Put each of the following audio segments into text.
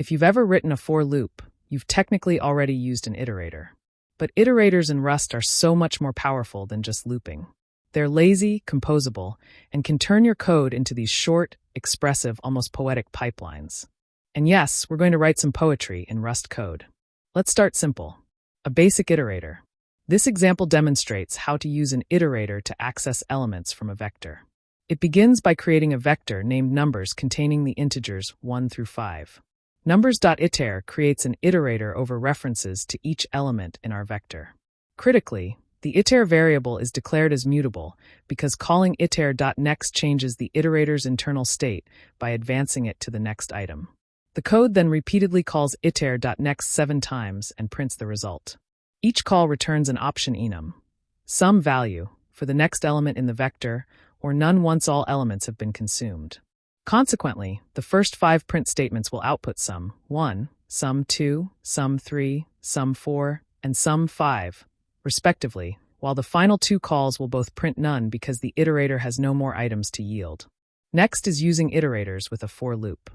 If you've ever written a for loop, you've technically already used an iterator. But iterators in Rust are so much more powerful than just looping. They're lazy, composable, and can turn your code into these short, expressive, almost poetic pipelines. And yes, we're going to write some poetry in Rust code. Let's start simple. A basic iterator. This example demonstrates how to use an iterator to access elements from a vector. It begins by creating a vector named numbers containing the integers 1 through 5. Numbers.iter creates an iterator over references to each element in our vector. Critically, the iter variable is declared as mutable because calling iter.next changes the iterator's internal state by advancing it to the next item. The code then repeatedly calls iter.next 7 times and prints the result. Each call returns an option enum, some value, for the next element in the vector, or none once all elements have been consumed. Consequently, the first 5 print statements will output sum 1, sum 2, sum 3, sum 4, and sum 5, respectively, while the final 2 calls will both print none because the iterator has no more items to yield. Next is using iterators with a for loop.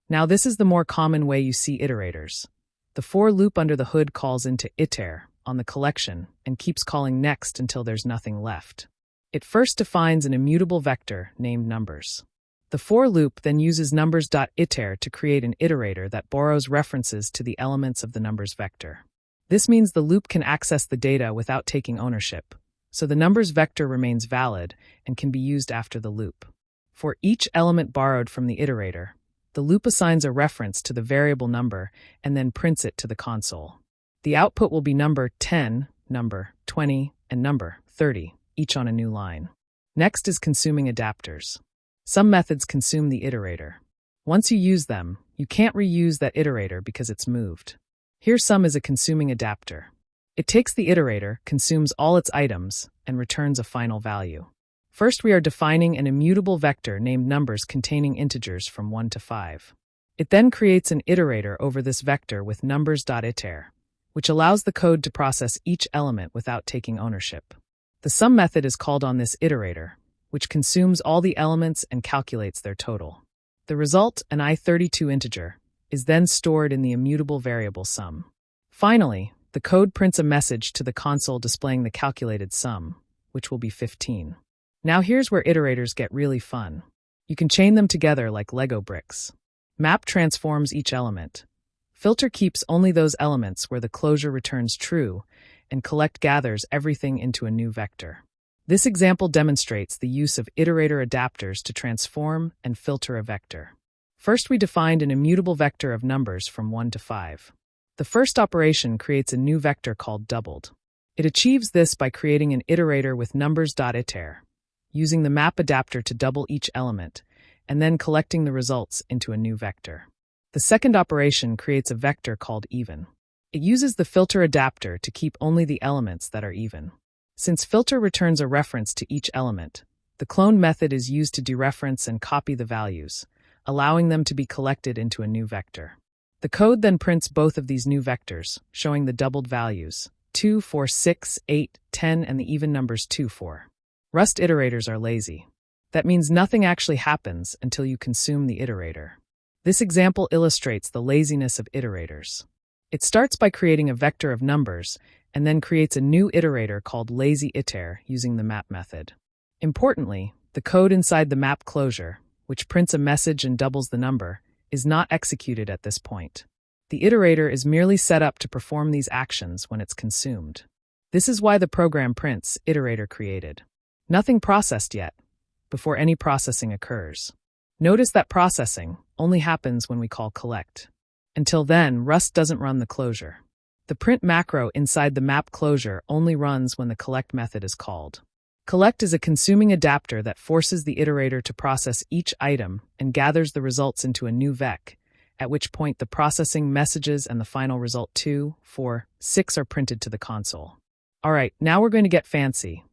Now this is the more common way you see iterators. The for loop under the hood calls into iter on the collection and keeps calling next until there's nothing left. It first defines an immutable vector named numbers. The for loop then uses numbers.iter to create an iterator that borrows references to the elements of the numbers vector. This means the loop can access the data without taking ownership, so the numbers vector remains valid and can be used after the loop. For each element borrowed from the iterator, the loop assigns a reference to the variable number and then prints it to the console. The output will be number 10, number 20, and number 30, each on a new line. Next is consuming adapters. Some methods consume the iterator. Once you use them, you can't reuse that iterator because it's moved. Here sum is a consuming adapter. It takes the iterator, consumes all its items, and returns a final value. First, we are defining an immutable vector named numbers containing integers from 1 to 5. It then creates an iterator over this vector with numbers.iter, which allows the code to process each element without taking ownership. The sum method is called on this iterator, which consumes all the elements and calculates their total. The result, an i32 integer, is then stored in the immutable variable sum. Finally, the code prints a message to the console displaying the calculated sum, which will be 15. Now here's where iterators get really fun. You can chain them together like Lego bricks. Map transforms each element. Filter keeps only those elements where the closure returns true, and collect gathers everything into a new vector. This example demonstrates the use of iterator adapters to transform and filter a vector. First, we defined an immutable vector of numbers from 1 to 5. The first operation creates a new vector called doubled. It achieves this by creating an iterator with numbers.iter, using the map adapter to double each element, and then collecting the results into a new vector. The second operation creates a vector called even. It uses the filter adapter to keep only the elements that are even. Since filter returns a reference to each element, the clone method is used to dereference and copy the values, allowing them to be collected into a new vector. The code then prints both of these new vectors, showing the doubled values, 2, 4, 6, 8, 10, and the even numbers 2, 4. Rust iterators are lazy. That means nothing actually happens until you consume the iterator. This example illustrates the laziness of iterators. It starts by creating a vector of numbers and then creates a new iterator called lazyiter using the map method. Importantly, the code inside the map closure, which prints a message and doubles the number, is not executed at this point. The iterator is merely set up to perform these actions when it's consumed. This is why the program prints iterator created. Nothing processed yet, before any processing occurs. Notice that processing only happens when we call collect. Until then, Rust doesn't run the closure. The print macro inside the map closure only runs when the collect method is called. Collect is a consuming adapter that forces the iterator to process each item and gathers the results into a new vec, at which point the processing messages and the final result 2, 4, 6 are printed to the console. Alright, now we're going to get fancy.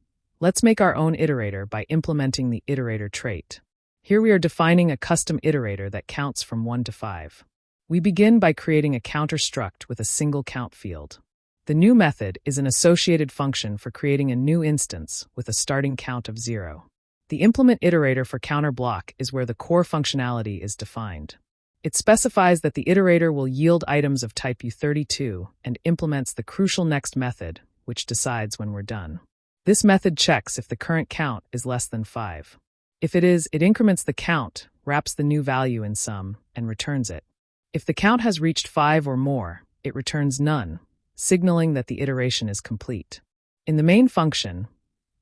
Let's make our own iterator by implementing the iterator trait. Here we are defining a custom iterator that counts from 1 to 5. We begin by creating a counter struct with a single count field. The new method is an associated function for creating a new instance with a starting count of 0. The implement iterator for counter block is where the core functionality is defined. It specifies that the iterator will yield items of type U32 and implements the crucial next method, which decides when we're done. This method checks if the current count is less than 5. If it is, it increments the count, wraps the new value in sum, and returns it. If the count has reached 5 or more, it returns none, signaling that the iteration is complete. In the main function,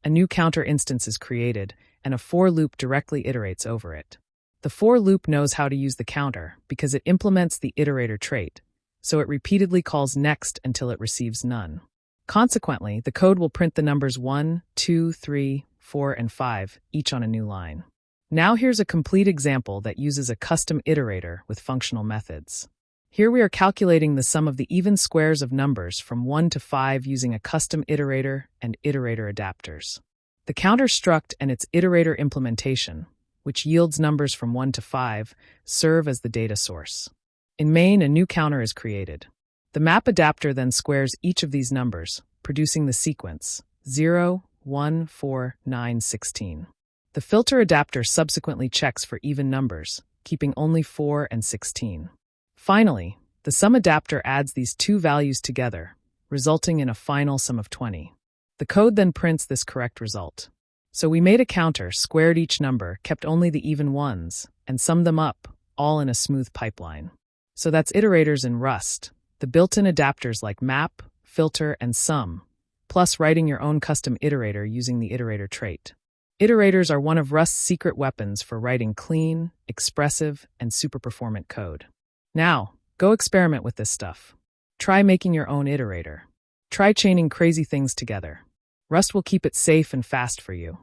a new counter instance is created, and a for loop directly iterates over it. The for loop knows how to use the counter because it implements the iterator trait, so it repeatedly calls next until it receives none. Consequently, the code will print the numbers 1, 2, 3, 4, and 5, each on a new line. Now here's a complete example that uses a custom iterator with functional methods. Here we are calculating the sum of the even squares of numbers from 1 to 5 using a custom iterator and iterator adapters. The counter struct and its iterator implementation, which yields numbers from 1 to 5, serve as the data source. In main, a new counter is created. The map adapter then squares each of these numbers, producing the sequence 0, 1, 4, 9, 16. The filter adapter subsequently checks for even numbers, keeping only 4 and 16. Finally, the sum adapter adds these two values together, resulting in a final sum of 20. The code then prints this correct result. So we made a counter, squared each number, kept only the even ones, and summed them up, all in a smooth pipeline. So that's iterators in Rust, the built-in adapters like map, filter, and sum, plus writing your own custom iterator using the iterator trait. Iterators are one of Rust's secret weapons for writing clean, expressive, and super performant code. Now, go experiment with this stuff. Try making your own iterator. Try chaining crazy things together. Rust will keep it safe and fast for you.